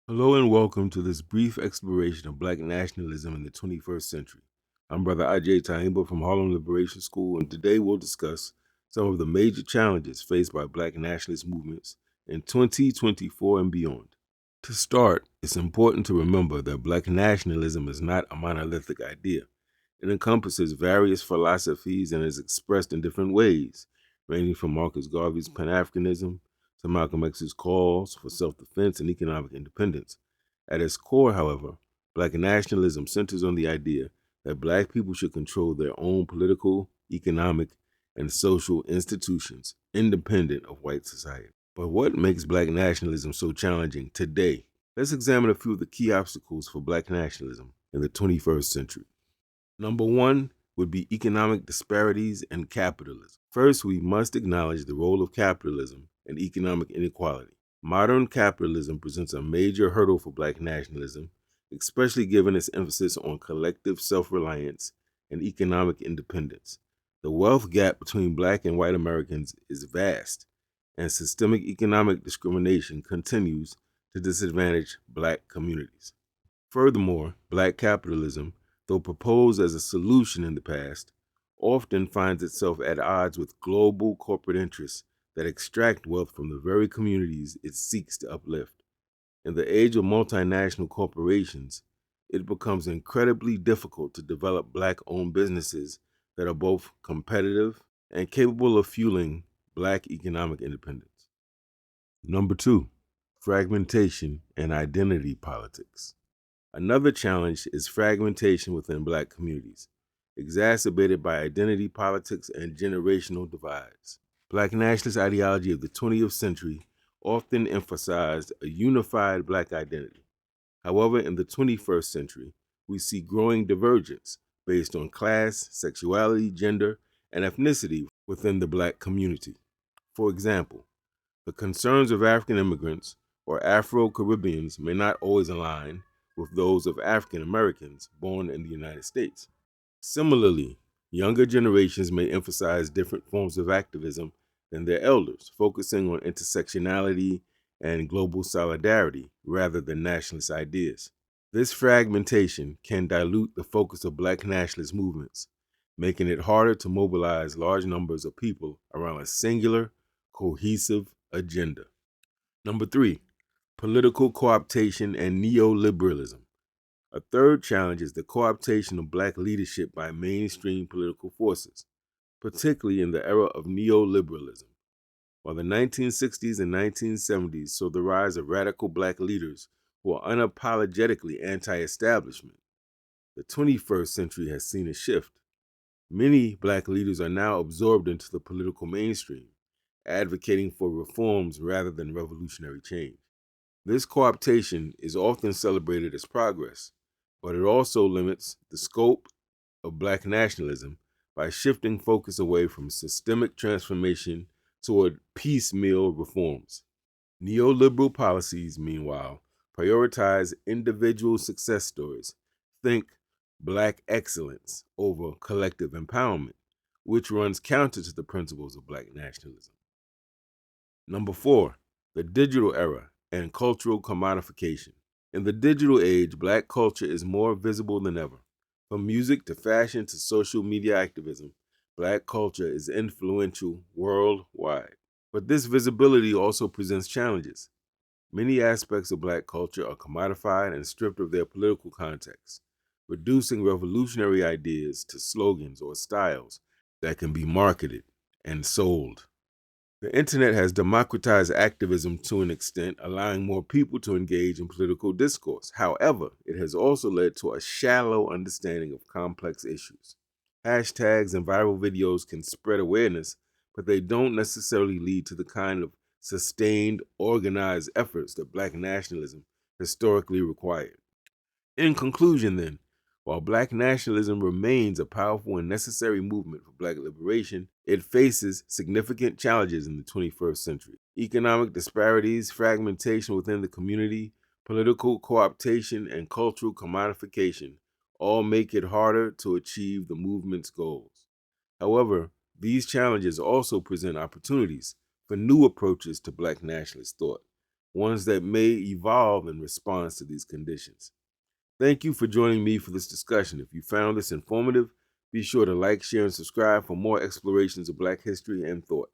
Hello and welcome to this brief exploration of Black nationalism in the 21st century. I'm Brother Ajay Taimba from Harlem Liberation School, and today we'll discuss some of the major challenges faced by Black nationalist movements in 2024 and beyond. To start, it's important to remember that Black nationalism is not a monolithic idea. It encompasses various philosophies and is expressed in different ways, ranging from Marcus Garvey's Pan-Africanism to Malcolm X's calls for self-defense and economic independence. At its core, however, Black nationalism centers on the idea that Black people should control their own political, economic, and social institutions independent of white society. But what makes Black nationalism so challenging today? Let's examine a few of the key obstacles for Black nationalism in the 21st century. Number one would be economic disparities and capitalism. First, we must acknowledge the role of capitalism and economic inequality. Modern capitalism presents a major hurdle for Black nationalism, especially given its emphasis on collective self-reliance and economic independence. The wealth gap between Black and white Americans is vast, and systemic economic discrimination continues to disadvantage Black communities. Furthermore, Black capitalism, though proposed as a solution in the past, often finds itself at odds with global corporate interests that extract wealth from the very communities it seeks to uplift. In the age of multinational corporations, it becomes incredibly difficult to develop Black-owned businesses that are both competitive and capable of fueling Black economic independence. Number two, fragmentation and identity politics. Another challenge is fragmentation within Black communities, exacerbated by identity politics and generational divides. Black nationalist ideology of the 20th century often emphasized a unified Black identity. However, in the 21st century, we see growing divergence based on class, sexuality, gender, and ethnicity within the Black community. For example, the concerns of African immigrants or Afro-Caribbeans may not always align with those of African Americans born in the United States. Similarly, younger generations may emphasize different forms of activism than their elders, focusing on intersectionality and global solidarity rather than nationalist ideas. This fragmentation can dilute the focus of Black nationalist movements, making it harder to mobilize large numbers of people around a singular, cohesive agenda. Number three, political cooptation and neoliberalism. A third challenge is the cooptation of Black leadership by mainstream political forces, particularly in the era of neoliberalism. While the 1960s and 1970s saw the rise of radical Black leaders who are unapologetically anti-establishment, the 21st century has seen a shift. Many Black leaders are now absorbed into the political mainstream, advocating for reforms rather than revolutionary change. This cooptation is often celebrated as progress, but it also limits the scope of Black nationalism by shifting focus away from systemic transformation toward piecemeal reforms. Neoliberal policies, meanwhile, prioritize individual success stories. Think Black excellence over collective empowerment, which runs counter to the principles of Black nationalism. Number four, the digital era and cultural commodification. In the digital age, Black culture is more visible than ever. From music to fashion to social media activism, Black culture is influential worldwide. But this visibility also presents challenges. Many aspects of Black culture are commodified and stripped of their political context, reducing revolutionary ideas to slogans or styles that can be marketed and sold. The internet has democratized activism to an extent, allowing more people to engage in political discourse. However, it has also led to a shallow understanding of complex issues. Hashtags and viral videos can spread awareness, but they don't necessarily lead to the kind of sustained, organized efforts that Black nationalism historically required. In conclusion, then, while Black nationalism remains a powerful and necessary movement for Black liberation, it faces significant challenges in the 21st century. Economic disparities, fragmentation within the community, political cooptation, and cultural commodification all make it harder to achieve the movement's goals. However, these challenges also present opportunities for new approaches to Black nationalist thought. ones that may evolve in response to these conditions. Thank you for joining me for this discussion. If you found this informative, be sure to like, share, and subscribe for more explorations of Black history and thought.